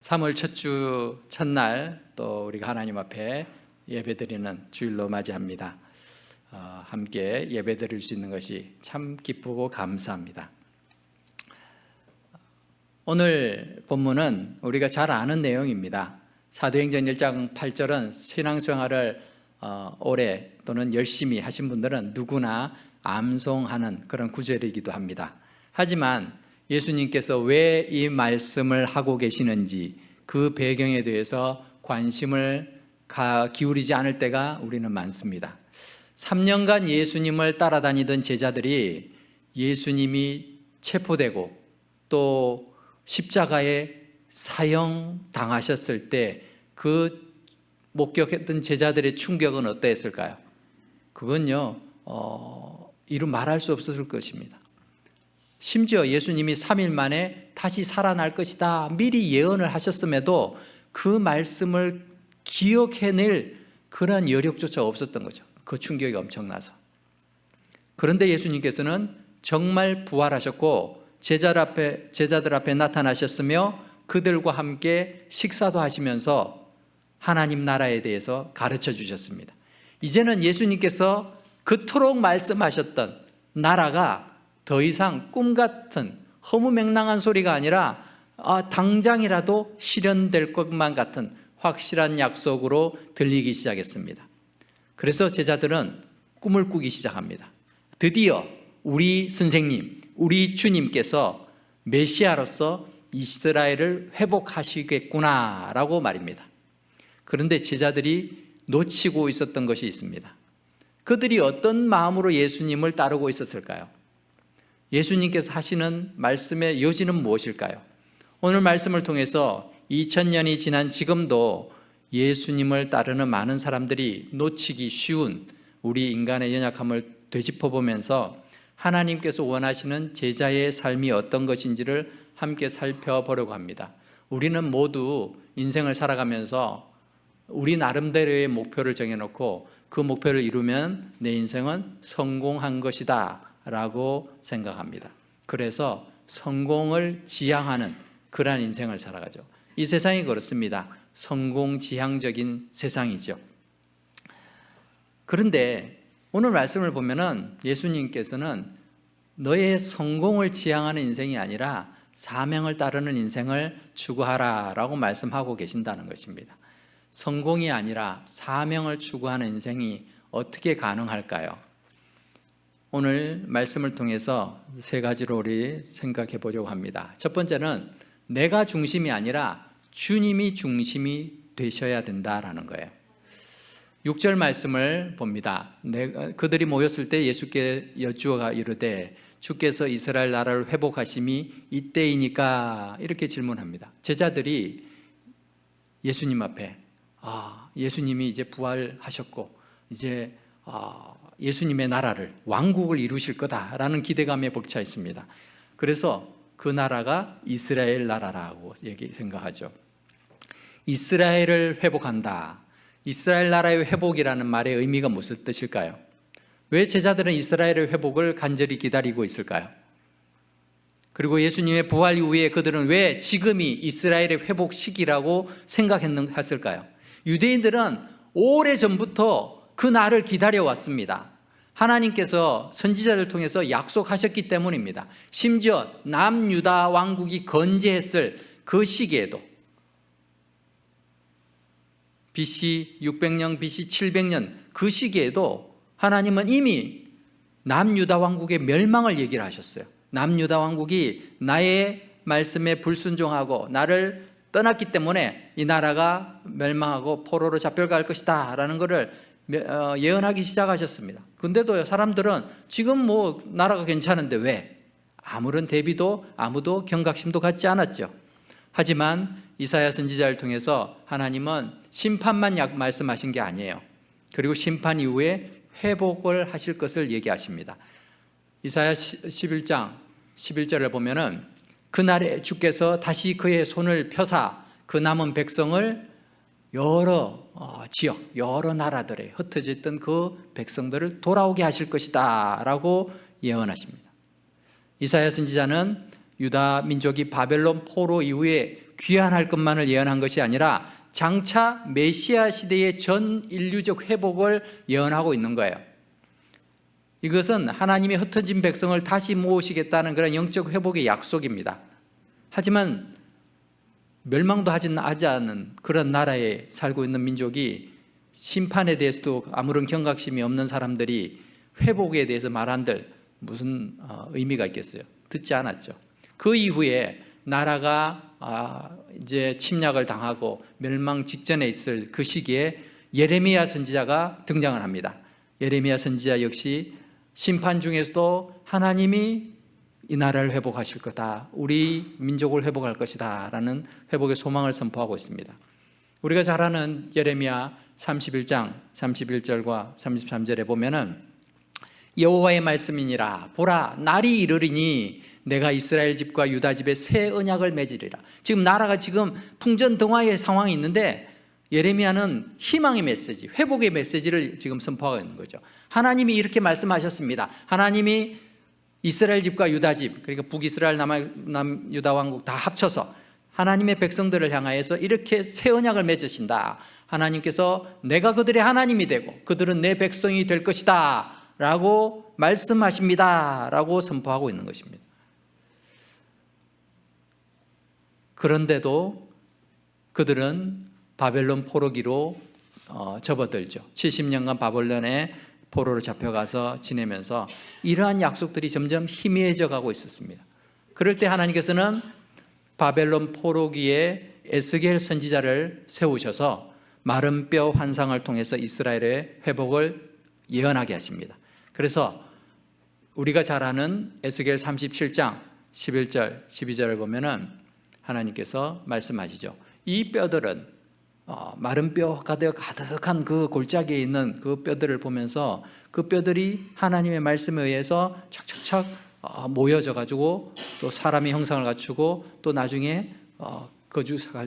3월 첫 주 첫날 또 우리가 하나님 앞에 예배드리는 주일로 맞이합니다. 함께 예배드릴 수 있는 것이 참 기쁘고 감사합니다. 오늘 본문은 우리가 잘 아는 내용입니다. 사도행전 1장 8절은 신앙생활을 오래 또는 열심히 하신 분들은 누구나 암송하는 그런 구절이기도 합니다. 하지만 예수님께서 왜 이 말씀을 하고 계시는지 그 배경에 대해서 관심을 기울이지 않을 때가 우리는 많습니다. 3년간 예수님을 따라다니던 제자들이 예수님이 체포되고 또 십자가에 사형당하셨을 때 그 목격했던 제자들의 충격은 어떠했을까요? 그건요 이루 말할 수 없었을 것입니다. 심지어 예수님이 3일 만에 다시 살아날 것이다 미리 예언을 하셨음에도 그 말씀을 기억해낼 그런 여력조차 없었던 거죠. 그 충격이 엄청나서. 그런데 예수님께서는 정말 부활하셨고 제자들 앞에 나타나셨으며 그들과 함께 식사도 하시면서 하나님 나라에 대해서 가르쳐 주셨습니다. 이제는 예수님께서 그토록 말씀하셨던 나라가 더 이상 꿈같은 허무맹랑한 소리가 아니라 당장이라도 실현될 것만 같은 확실한 약속으로 들리기 시작했습니다. 그래서 제자들은 꿈을 꾸기 시작합니다. 드디어 우리 선생님, 우리 주님께서 메시아로서 이스라엘을 회복하시겠구나라고 말입니다. 그런데 제자들이 놓치고 있었던 것이 있습니다. 그들이 어떤 마음으로 예수님을 따르고 있었을까요? 예수님께서 하시는 말씀의 요지는 무엇일까요? 오늘 말씀을 통해서 2000년이 지난 지금도 예수님을 따르는 많은 사람들이 놓치기 쉬운 우리 인간의 연약함을 되짚어보면서 하나님께서 원하시는 제자의 삶이 어떤 것인지를 함께 살펴보려고 합니다. 우리는 모두 인생을 살아가면서 우리 나름대로의 목표를 정해놓고 그 목표를 이루면 내 인생은 성공한 것이다 라고 생각합니다. 그래서 성공을 지향하는 그러한 인생을 살아가죠. 이 세상이 그렇습니다. 성공지향적인 세상이죠. 그런데 오늘 말씀을 보면은 예수님께서는 너의 성공을 지향하는 인생이 아니라 사명을 따르는 인생을 추구하라 라고 말씀하고 계신다는 것입니다. 성공이 아니라 사명을 추구하는 인생이 어떻게 가능할까요? 오늘 말씀을 통해서 세 가지로 우리 생각해 보려고 합니다. 첫 번째는 내가 중심이 아니라 주님이 중심이 되셔야 된다라는 거예요. 6절 말씀을 봅니다. 그들이 모였을 때 예수께 여쭈어가 이르되 주께서 이스라엘 나라를 회복하심이 이때이니까 이렇게 질문합니다. 제자들이 예수님 앞에 예수님이 이제 부활하셨고 이제 예수님의 나라를 왕국을 이루실 거다라는 기대감에 벅차 있습니다. 그래서 그 나라가 이스라엘 나라라고 생각하죠. 이스라엘을 회복한다. 이스라엘 나라의 회복이라는 말의 의미가 무슨 뜻일까요? 왜 제자들은 이스라엘의 회복을 간절히 기다리고 있을까요? 그리고 예수님의 부활 이후에 그들은 왜 지금이 이스라엘의 회복 시기라고 생각했을까요? 유대인들은 오래전부터 그 날을 기다려왔습니다. 하나님께서 선지자를 통해서 약속하셨기 때문입니다. 심지어 남유다 왕국이 건재했을 그 시기에도 BC 600년, BC 700년 그 시기에도 하나님은 이미 남유다 왕국의 멸망을 얘기를 하셨어요. 남유다 왕국이 나의 말씀에 불순종하고 나를 떠났기 때문에 이 나라가 멸망하고 포로로 잡혀갈 것이다 라는 것을 예언하기 시작하셨습니다. 근데도 사람들은 지금 나라가 괜찮은데 왜? 아무런 대비도 아무도 경각심도 갖지 않았죠. 하지만 이사야 선지자를 통해서 하나님은 심판만 말씀하신 게 아니에요. 그리고 심판 이후에 회복을 하실 것을 얘기하십니다. 이사야 11장 11절을 보면은 그날에 주께서 다시 그의 손을 펴사 그 남은 백성을 여러 지역, 여러 나라들에 흩어져 있던 그 백성들을 돌아오게 하실 것이다 라고 예언하십니다. 이사야 선지자는 유다 민족이 바벨론 포로 이후에 귀환할 것만을 예언한 것이 아니라 장차 메시아 시대의 전 인류적 회복을 예언하고 있는 거예요. 이것은 하나님이 흩어진 백성을 다시 모으시겠다는 그런 영적 회복의 약속입니다. 하지만 멸망도 하지 않는 그런 나라에 살고 있는 민족이 심판에 대해서도 아무런 경각심이 없는 사람들이 회복에 대해서 말한들 무슨 의미가 있겠어요? 듣지 않았죠. 그 이후에 나라가 이제 침략을 당하고 멸망 직전에 있을 그 시기에 예레미야 선지자가 등장을 합니다. 예레미야 선지자 역시 심판 중에서도 하나님이 이 나라를 회복하실 거다, 우리 민족을 회복할 것이다 라는 회복의 소망을 선포하고 있습니다. 우리가 잘 아는 예레미야 31장 31절과 33절에 보면은 여호와의 말씀이니라, 보라 날이 이르리니 내가 이스라엘 집과 유다 집에 새 언약을 맺으리라. 지금 나라가 지금 풍전등화의 상황이 있는데 예레미야는 희망의 메시지, 회복의 메시지를 지금 선포하고 있는 거죠. 하나님이 이렇게 말씀하셨습니다. 하나님이 이스라엘 집과 유다 집, 그러니까 북이스라엘 남유다 왕국 다 합쳐서 하나님의 백성들을 향하여서 이렇게 새 언약을 맺으신다. 하나님께서 내가 그들의 하나님이 되고 그들은 내 백성이 될 것이다 라고 말씀하십니다 라고 선포하고 있는 것입니다. 그런데도 그들은 바벨론 포로기로 접어들죠. 70년간 바벨론에 포로로 잡혀가서 지내면서 이러한 약속들이 점점 희미해져 가고 있었습니다. 그럴 때 하나님께서는 바벨론 포로기에 에스겔 선지자를 세우셔서 마른 뼈 환상을 통해서 이스라엘의 회복을 예언하게 하십니다. 그래서 우리가 잘 아는 에스겔 37장 11절 12절을 보면은 하나님께서 말씀하시죠. 이 뼈들은 마른 뼈 가득한 그 골짜기에 있는 그 뼈들을 보면서 그 뼈들이 하나님의 말씀에 의해서 착착착 모여져 가지고 또 사람의 형상을 갖추고 또 나중에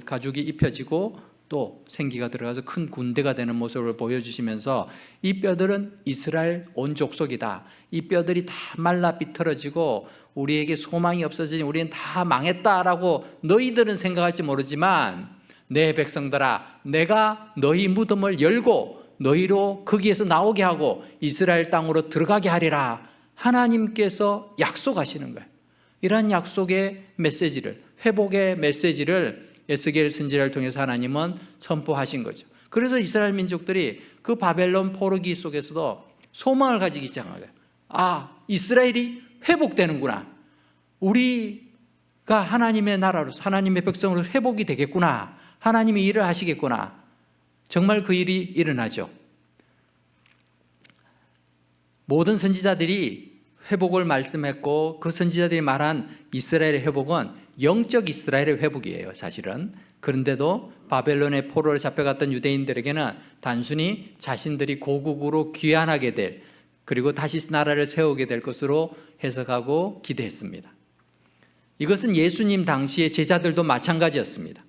가죽이 입혀지고 또 생기가 들어가서 큰 군대가 되는 모습을 보여주시면서 이 뼈들은 이스라엘 온 족속이다. 이 뼈들이 다 말라 비틀어지고 우리에게 소망이 없어지니 우리는 다 망했다라고 너희들은 생각할지 모르지만 내 백성들아, 내가 너희 무덤을 열고 너희로 거기에서 나오게 하고 이스라엘 땅으로 들어가게 하리라. 하나님께서 약속하시는 거예요. 이러한 약속의 메시지를, 회복의 메시지를 에스겔 선지자를 통해서 하나님은 선포하신 거죠. 그래서 이스라엘 민족들이 그 바벨론 포로기 속에서도 소망을 가지기 시작한 거예요. 이스라엘이 회복되는구나. 우리가 하나님의 나라로서 하나님의 백성으로 회복이 되겠구나. 하나님이 일을 하시겠구나. 정말 그 일이 일어나죠. 모든 선지자들이 회복을 말씀했고 그 선지자들이 말한 이스라엘의 회복은 영적 이스라엘의 회복이에요, 사실은. 그런데도 바벨론의 포로로 잡혀갔던 유대인들에게는 단순히 자신들이 고국으로 귀환하게 될, 그리고 다시 나라를 세우게 될 것으로 해석하고 기대했습니다. 이것은 예수님 당시의 제자들도 마찬가지였습니다.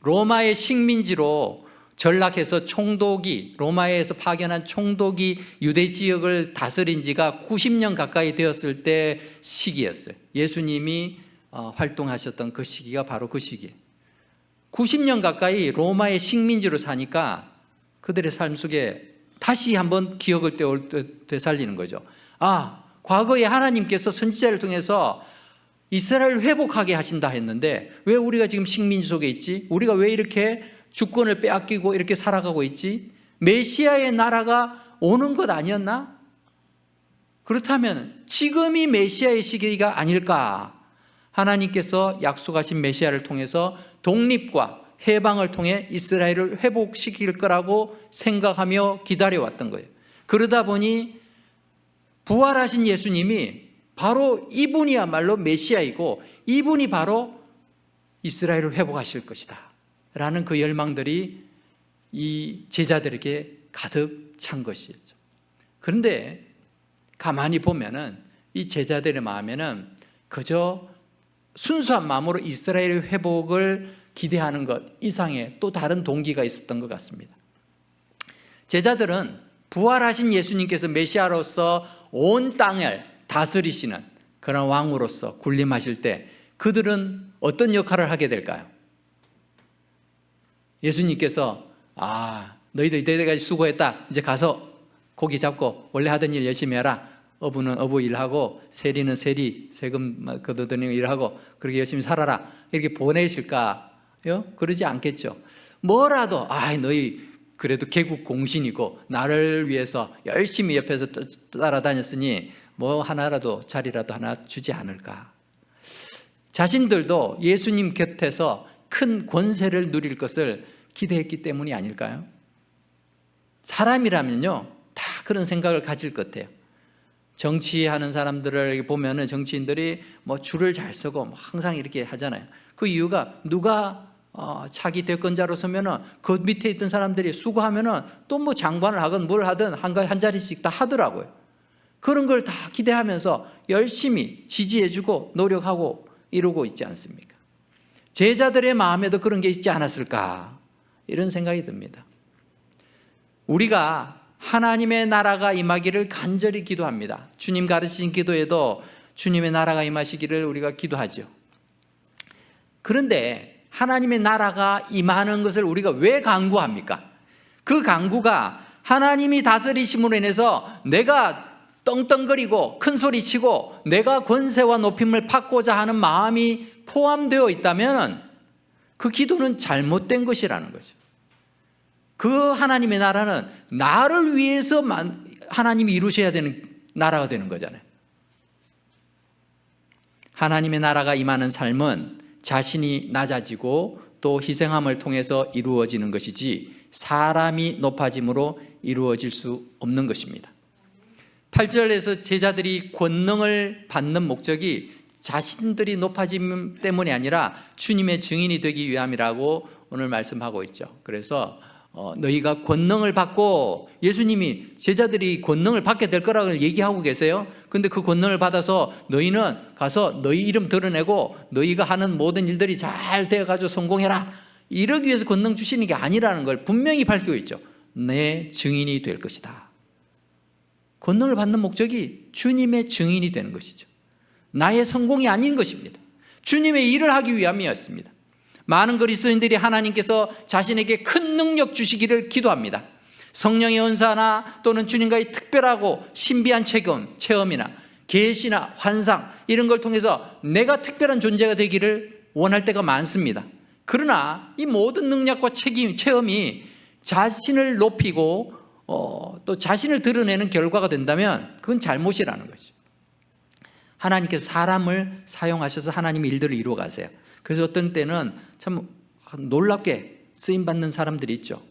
로마의 식민지로 전락해서 총독이, 로마에서 파견한 총독이 유대 지역을 다스린 지가 90년 가까이 되었을 때 시기였어요. 예수님이 활동하셨던 그 시기가 바로 그 시기예요. 90년 가까이 로마의 식민지로 사니까 그들의 삶 속에 다시 한번 기억을 되살리는 거죠. 과거에 하나님께서 선지자를 통해서 이스라엘을 회복하게 하신다 했는데 왜 우리가 지금 식민지 속에 있지? 우리가 왜 이렇게 주권을 빼앗기고 이렇게 살아가고 있지? 메시아의 나라가 오는 것 아니었나? 그렇다면 지금이 메시아의 시기가 아닐까? 하나님께서 약속하신 메시아를 통해서 독립과 해방을 통해 이스라엘을 회복시킬 거라고 생각하며 기다려왔던 거예요. 그러다 보니 부활하신 예수님이 바로 이분이야말로 메시아이고 이분이 바로 이스라엘을 회복하실 것이다 라는 그 열망들이 이 제자들에게 가득 찬 것이었죠. 그런데 가만히 보면은 이 제자들의 마음에는 그저 순수한 마음으로 이스라엘의 회복을 기대하는 것 이상의 또 다른 동기가 있었던 것 같습니다. 제자들은 부활하신 예수님께서 메시아로서 온 땅을 다스리시는 그런 왕으로서 군림하실 때 그들은 어떤 역할을 하게 될까요? 예수님께서 너희들 이때까지 수고했다. 이제 가서 고기 잡고 원래 하던 일 열심히 해라. 어부는 어부 일하고 세리는 세리 세금 거두드리는 일하고 그렇게 열심히 살아라. 이렇게 보내실까요? 그러지 않겠죠. 뭐라도 너희 그래도 개국 공신이고 나를 위해서 열심히 옆에서 따라다녔으니 뭐 하나라도 자리라도 하나 주지 않을까. 자신들도 예수님 곁에서 큰 권세를 누릴 것을 기대했기 때문이 아닐까요? 사람이라면요 다 그런 생각을 가질 것 같아요. 정치하는 사람들을 보면은 정치인들이 뭐 줄을 잘 서고 뭐 항상 이렇게 하잖아요. 그 이유가 누가 차기 대권자로 서면은 그 밑에 있던 사람들이 수고하면은 또 뭐 장관을 하건 뭘 하든 한 자리씩 다 하더라고요. 그런 걸 다 기대하면서 열심히 지지해주고 노력하고 이러고 있지 않습니까? 제자들의 마음에도 그런 게 있지 않았을까 이런 생각이 듭니다. 우리가 하나님의 나라가 임하기를 간절히 기도합니다. 주님 가르치신 기도에도 주님의 나라가 임하시기를 우리가 기도하죠. 그런데 하나님의 나라가 임하는 것을 우리가 왜 간구합니까? 그 간구가 하나님이 다스리심으로 인해서 내가 떵떵거리고 큰소리치고 내가 권세와 높임을 받고자 하는 마음이 포함되어 있다면 그 기도는 잘못된 것이라는 거죠. 그 하나님의 나라는 나를 위해서 하나님이 이루셔야 되는 나라가 되는 거잖아요. 하나님의 나라가 임하는 삶은 자신이 낮아지고 또 희생함을 통해서 이루어지는 것이지 사람이 높아짐으로 이루어질 수 없는 것입니다. 8절에서 제자들이 권능을 받는 목적이 자신들이 높아짐 때문이 아니라 주님의 증인이 되기 위함이라고 오늘 말씀하고 있죠. 그래서 너희가 권능을 받고, 예수님이 제자들이 권능을 받게 될 거라고 얘기하고 계세요. 근데 그 권능을 받아서 너희는 가서 너희 이름 드러내고 너희가 하는 모든 일들이 잘 되어가지고 성공해라, 이러기 위해서 권능 주시는 게 아니라는 걸 분명히 밝히고 있죠. 내 증인이 될 것이다. 권능을 받는 목적이 주님의 증인이 되는 것이죠. 나의 성공이 아닌 것입니다. 주님의 일을 하기 위함이었습니다. 많은 그리스도인들이 하나님께서 자신에게 큰 능력 주시기를 기도합니다. 성령의 은사나 또는 주님과의 특별하고 신비한 체험이나 계시나 환상 이런 걸 통해서 내가 특별한 존재가 되기를 원할 때가 많습니다. 그러나 이 모든 능력과 체험이 자신을 높이고 또 자신을 드러내는 결과가 된다면 그건 잘못이라는 거죠. 하나님께서 사람을 사용하셔서 하나님의 일들을 이루어 가세요. 그래서 어떤 때는 참 놀랍게 쓰임받는 사람들이 있죠.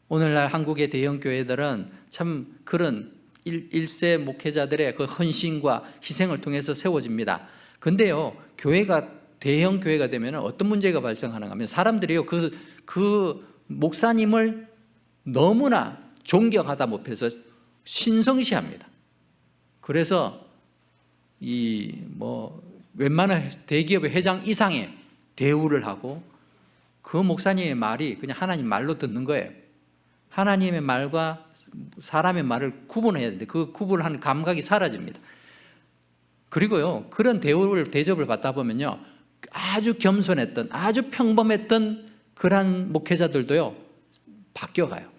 오늘날 한국의 대형 교회들은 참 그런 일세 목회자들의 그 헌신과 희생을 통해서 세워집니다. 근데요, 교회가 대형 교회가 되면 어떤 문제가 발생하는가 하면 사람들이요 그 목사님을 너무나 존경하다 못해서 신성시합니다. 그래서 웬만한 대기업의 회장 이상의 대우를 하고 그 목사님의 말이 그냥 하나님 말로 듣는 거예요. 하나님의 말과 사람의 말을 구분해야 되는데 그 구분하는 감각이 사라집니다. 그리고요, 그런 대접을 받다 보면요, 아주 겸손했던 아주 평범했던 그런 목회자들도요 바뀌어가요.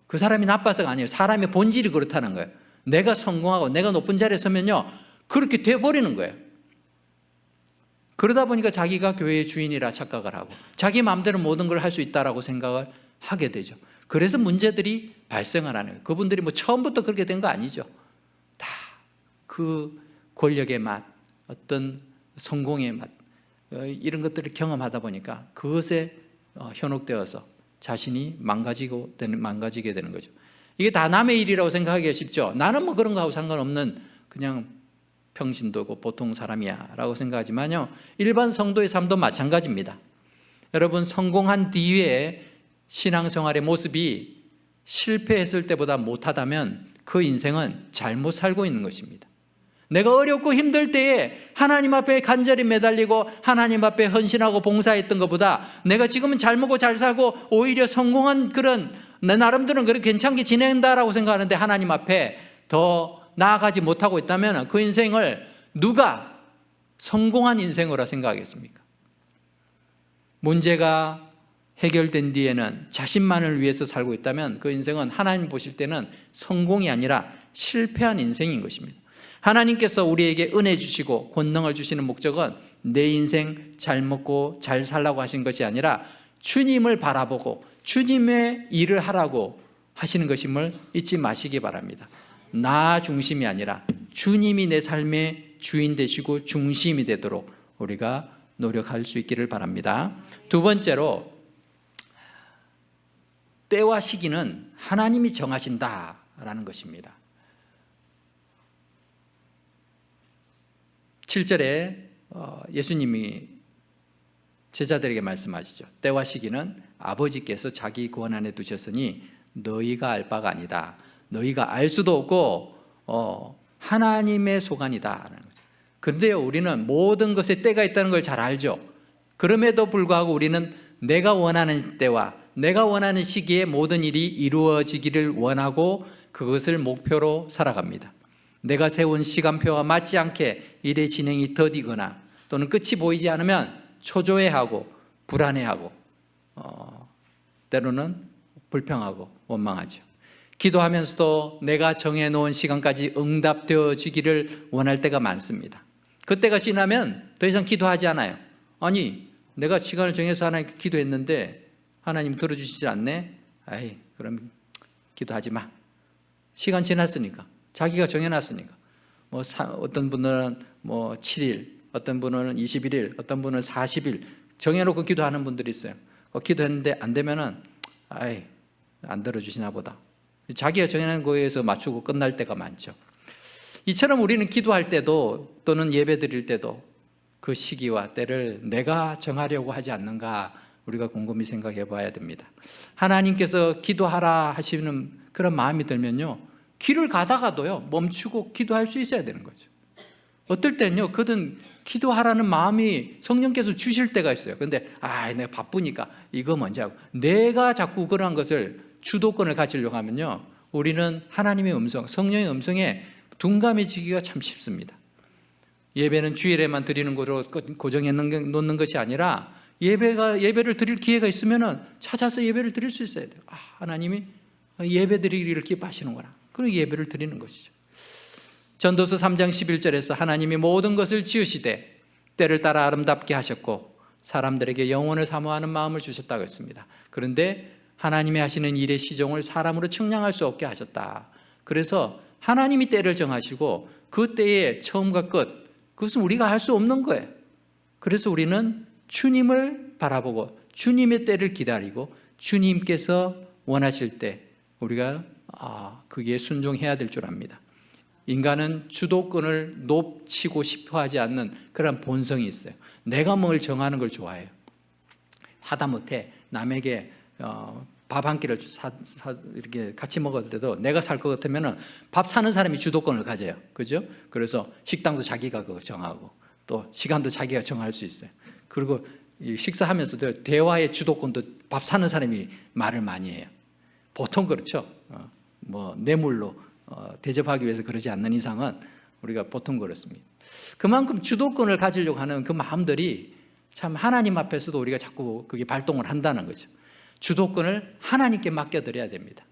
그 사람이 나빠서가 아니에요. 사람의 본질이 그렇다는 거예요. 내가 성공하고 내가 높은 자리에 서면요 그렇게 돼버리는 거예요. 그러다 보니까 자기가 교회의 주인이라 착각을 하고 자기 마음대로 모든 걸 할 수 있다라고 생각을 하게 되죠. 그래서 문제들이 발생을 하는 거예요. 그분들이 처음부터 그렇게 된 거 아니죠. 다 그 권력의 맛, 어떤 성공의 맛, 이런 것들을 경험하다 보니까 그것에 현혹되어서 자신이 망가지게 되는 거죠. 이게 다 남의 일이라고 생각하기가 쉽죠. 나는 그런 거하고 상관없는 그냥 평신도고 보통 사람이야 라고 생각하지만요, 일반 성도의 삶도 마찬가지입니다. 여러분, 성공한 뒤에 신앙생활의 모습이 실패했을 때보다 못하다면 그 인생은 잘못 살고 있는 것입니다. 내가 어렵고 힘들 때에 하나님 앞에 간절히 매달리고 하나님 앞에 헌신하고 봉사했던 것보다 내가 지금은 잘 먹고 잘 살고 오히려 성공한 그런 내 나름대로는 그렇게 괜찮게 지낸다라고 생각하는데 하나님 앞에 더 나아가지 못하고 있다면 그 인생을 누가 성공한 인생으로 생각하겠습니까? 문제가 해결된 뒤에는 자신만을 위해서 살고 있다면 그 인생은 하나님 보실 때는 성공이 아니라 실패한 인생인 것입니다. 하나님께서 우리에게 은혜 주시고 권능을 주시는 목적은 내 인생 잘 먹고 잘 살라고 하신 것이 아니라 주님을 바라보고 주님의 일을 하라고 하시는 것임을 잊지 마시기 바랍니다. 나 중심이 아니라 주님이 내 삶의 주인 되시고 중심이 되도록 우리가 노력할 수 있기를 바랍니다. 두 번째로, 때와 시기는 하나님이 정하신다라는 것입니다. 7절에 예수님이 제자들에게 말씀하시죠. 때와 시기는 아버지께서 자기 구원 안에 두셨으니 너희가 알 바가 아니다. 너희가 알 수도 없고 하나님의 소관이다. 그런데 우리는 모든 것에 때가 있다는 걸 잘 알죠. 그럼에도 불구하고 우리는 내가 원하는 때와 내가 원하는 시기에 모든 일이 이루어지기를 원하고 그것을 목표로 살아갑니다. 내가 세운 시간표와 맞지 않게 일의 진행이 더디거나 또는 끝이 보이지 않으면 초조해하고 불안해하고 때로는 불평하고 원망하죠. 기도하면서도 내가 정해놓은 시간까지 응답되어지기를 원할 때가 많습니다. 그때가 지나면 더 이상 기도하지 않아요. 아니, 내가 시간을 정해서 하나님께 기도했는데 하나님 들어주시지 않네? 그럼 기도하지 마. 시간 지났으니까. 자기가 정해놨으니까. 어떤 분은 7일, 어떤 분은 21일, 어떤 분은 40일 정해놓고 기도하는 분들이 있어요. 기도했는데 안 되면은 안 들어주시나 보다. 자기가 정해놓은 거에서 맞추고 끝날 때가 많죠. 이처럼 우리는 기도할 때도 또는 예배 드릴 때도 그 시기와 때를 내가 정하려고 하지 않는가 우리가 곰곰이 생각해 봐야 됩니다. 하나님께서 기도하라 하시는 그런 마음이 들면요, 길을 가다가도요 멈추고 기도할 수 있어야 되는 거죠. 어떨 때는요, 그든 기도하라는 마음이 성령께서 주실 때가 있어요. 그런데 내가 바쁘니까 이거 먼저 하고, 내가 자꾸 그런 것을 주도권을 가지려고 하면요, 우리는 하나님의 음성, 성령의 음성에 둔감해지기가 참 쉽습니다. 예배는 주일에만 드리는 거로 고정해 놓는 것이 아니라 예배를 드릴 기회가 있으면 찾아서 예배를 드릴 수 있어야 돼요. 하나님이 예배 드리기를 기뻐하시는구나. 그리고 예배를 드리는 것이죠. 전도서 3장 11절에서 하나님이 모든 것을 지으시되 때를 따라 아름답게 하셨고 사람들에게 영원을 사모하는 마음을 주셨다고 했습니다. 그런데 하나님이 하시는 일의 시종을 사람으로 측량할 수 없게 하셨다. 그래서 하나님이 때를 정하시고 그 때의 처음과 끝, 그것은 우리가 할 수 없는 거예요. 그래서 우리는 주님을 바라보고 주님의 때를 기다리고 주님께서 원하실 때 우리가 그게 순종해야 될 줄 압니다. 인간은 주도권을 놓치고 싶어 하지 않는 그런 본성이 있어요. 내가 뭘 정하는 걸 좋아해요. 하다못해 남에게 밥 한 끼를 이렇게 같이 먹을 때도 내가 살 것 같으면 밥 사는 사람이 주도권을 가져요. 그죠? 그래서 식당도 자기가 그거 정하고 또 시간도 자기가 정할 수 있어요. 그리고 식사하면서도 대화의 주도권도 밥 사는 사람이 말을 많이 해요. 보통 그렇죠. 뇌물로 대접하기 위해서 그러지 않는 이상은 우리가 보통 그렇습니다. 그만큼 주도권을 가지려고 하는 그 마음들이 참 하나님 앞에서도 우리가 자꾸 그게 발동을 한다는 거죠. 주도권을 하나님께 맡겨드려야 됩니다.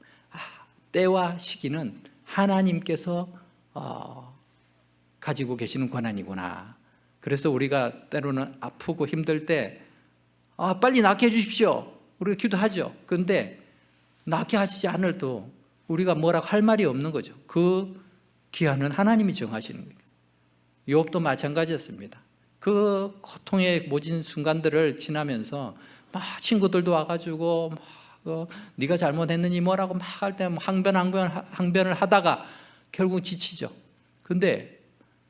때와 시기는 하나님께서 가지고 계시는 권한이구나. 그래서 우리가 때로는 아프고 힘들 때 빨리 낫게 해주십시오. 우리가 기도하죠. 그런데 낫게 하시지 않을도 우리가 뭐라고 할 말이 없는 거죠. 그 기한은 하나님이 정하시는 거예요. 욥도 마찬가지였습니다. 그 고통의 모진 순간들을 지나면서 막 친구들도 와가지고 네가 잘못했느니 뭐라고 막 할 때 항변을 하다가 결국 지치죠. 근데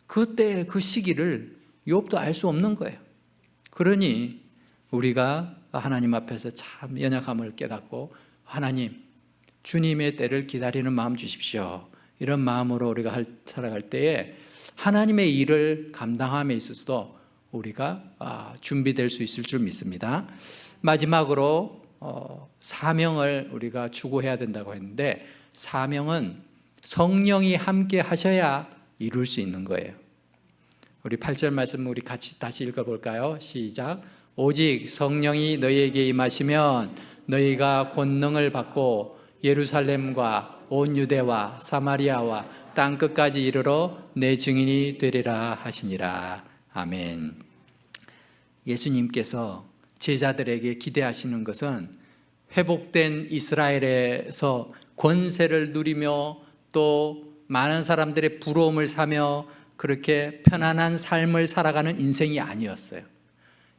그때 그 시기를 욥도 알 수 없는 거예요. 그러니 우리가 하나님 앞에서 참 연약함을 깨닫고 하나님, 주님의 때를 기다리는 마음 주십시오. 이런 마음으로 우리가 살아갈 때에 하나님의 일을 감당함에 있어서도 우리가 준비될 수 있을 줄 믿습니다. 마지막으로 사명을 우리가 추구해야 된다고 했는데, 사명은 성령이 함께 하셔야 이룰 수 있는 거예요. 우리 8절 말씀 우리 같이 다시 읽어볼까요? 시작. 오직 성령이 너희에게 임하시면 너희가 권능을 받고 예루살렘과 온 유대와 사마리아와 땅 끝까지 이르러 내 증인이 되리라 하시니라. 아멘. 예수님께서 제자들에게 기대하시는 것은 회복된 이스라엘에서 권세를 누리며 또 많은 사람들의 부러움을 사며 그렇게 편안한 삶을 살아가는 인생이 아니었어요.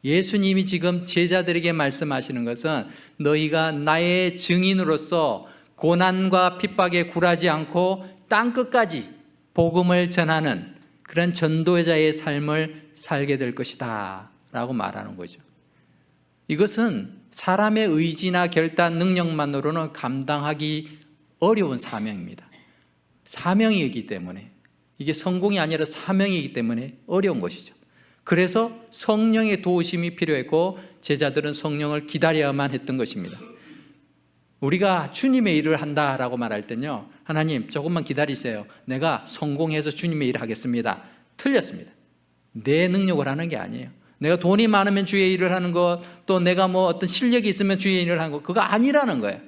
예수님이 지금 제자들에게 말씀하시는 것은 너희가 나의 증인으로서 고난과 핍박에 굴하지 않고 땅끝까지 복음을 전하는 그런 전도자의 삶을 살게 될 것이다 라고 말하는 거죠. 이것은 사람의 의지나 결단 능력만으로는 감당하기 어려운 사명입니다. 사명이기 때문에, 이게 성공이 아니라 사명이기 때문에 어려운 것이죠. 그래서 성령의 도우심이 필요했고 제자들은 성령을 기다려야만 했던 것입니다. 우리가 주님의 일을 한다라고 말할 때는요, 하나님 조금만 기다리세요, 내가 성공해서 주님의 일을 하겠습니다. 틀렸습니다. 내 능력을 하는 게 아니에요. 내가 돈이 많으면 주의 일을 하는 것, 또 내가 뭐 어떤 실력이 있으면 주의 일을 하는 것, 그거 아니라는 거예요.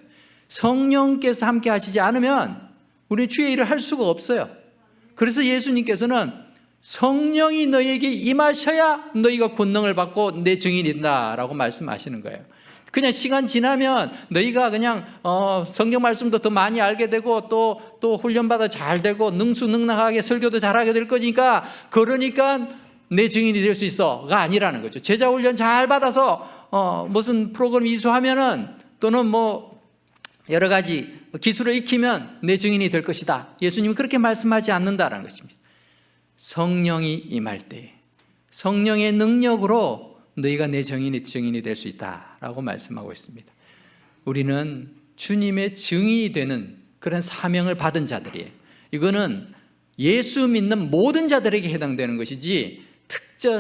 성령께서 함께 하시지 않으면 우리 주의 일을 할 수가 없어요. 그래서 예수님께서는 성령이 너희에게 임하셔야 너희가 권능을 받고 내 증인이 된다라고 말씀하시는 거예요. 그냥 시간 지나면 너희가 그냥 성경 말씀도 더 많이 알게 되고 또 훈련받아 잘 되고 능수능란하게 설교도 잘하게 될 거니까, 그러니까 내 증인이 될 수 있어가 아니라는 거죠. 제자 훈련 잘 받아서 무슨 프로그램 이수하면은 또는 뭐 여러 가지 기술을 익히면 내 증인이 될 것이다. 예수님은 그렇게 말씀하지 않는다라는 것입니다. 성령이 임할 때 성령의 능력으로 너희가 내 증인이 될 수 있다라고 말씀하고 있습니다. 우리는 주님의 증인이 되는 그런 사명을 받은 자들이에요. 이거는 예수 믿는 모든 자들에게 해당되는 것이지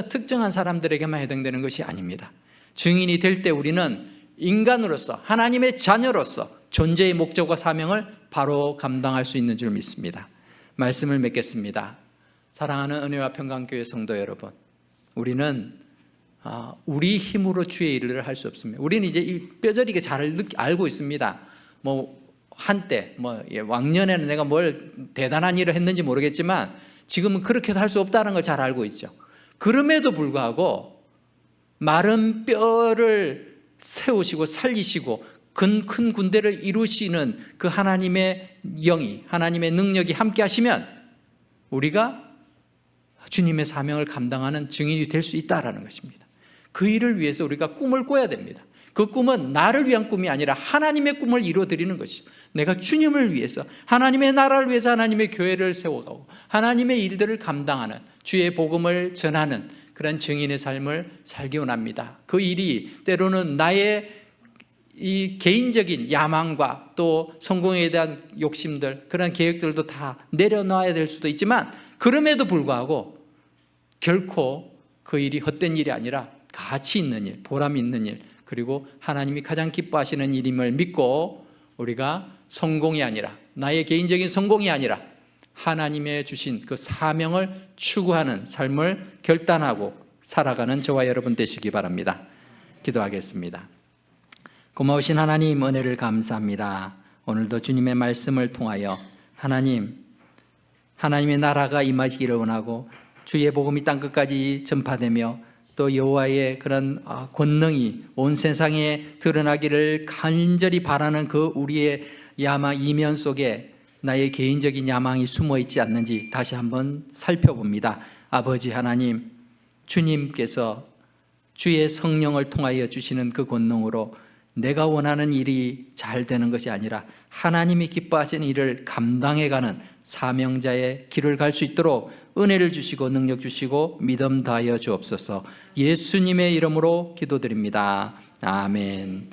특정한 사람들에게만 해당되는 것이 아닙니다. 증인이 될 때 우리는 인간으로서, 하나님의 자녀로서 존재의 목적과 사명을 바로 감당할 수 있는 줄 믿습니다. 말씀을 맺겠습니다. 사랑하는 은혜와 평강교회 성도 여러분, 우리는 우리 힘으로 주의 일을 할 수 없습니다. 우리는 이제 뼈저리게 잘 알고 있습니다. 뭐 한때 왕년에는 내가 뭘 대단한 일을 했는지 모르겠지만 지금은 그렇게도 할 수 없다는 걸 잘 알고 있죠. 그럼에도 불구하고 마른 뼈를 세우시고 살리시고 큰 군대를 이루시는 그 하나님의 영이, 하나님의 능력이 함께 하시면 우리가 주님의 사명을 감당하는 증인이 될 수 있다는 것입니다. 그 일을 위해서 우리가 꿈을 꿔야 됩니다. 그 꿈은 나를 위한 꿈이 아니라 하나님의 꿈을 이루어드리는 것이죠. 내가 주님을 위해서, 하나님의 나라를 위해서 하나님의 교회를 세워가고 하나님의 일들을 감당하는, 주의 복음을 전하는 그런 증인의 삶을 살기 원합니다. 그 일이 때로는 나의 이 개인적인 야망과 또 성공에 대한 욕심들, 그런 계획들도 다 내려놔야 될 수도 있지만, 그럼에도 불구하고 결코 그 일이 헛된 일이 아니라 가치 있는 일, 보람 있는 일, 그리고 하나님이 가장 기뻐하시는 일임을 믿고 우리가 성공이 아니라, 나의 개인적인 성공이 아니라 하나님의 주신 그 사명을 추구하는 삶을 결단하고 살아가는 저와 여러분 되시기 바랍니다. 기도하겠습니다. 고마우신 하나님, 은혜를 감사합니다. 오늘도 주님의 말씀을 통하여 하나님의 나라가 임하시기를 원하고 주의 복음이 땅끝까지 전파되며 또 여호와의 그런 권능이 온 세상에 드러나기를 간절히 바라는 그 우리의 이면 속에 나의 개인적인 야망이 숨어 있지 않는지 다시 한번 살펴봅니다. 아버지 하나님, 주님께서 주의 성령을 통하여 주시는 그 권능으로 내가 원하는 일이 잘 되는 것이 아니라 하나님이 기뻐하시는 일을 감당해가는 사명자의 길을 갈 수 있도록 은혜를 주시고 능력 주시고 믿음 다하여 주옵소서. 예수님의 이름으로 기도드립니다. 아멘.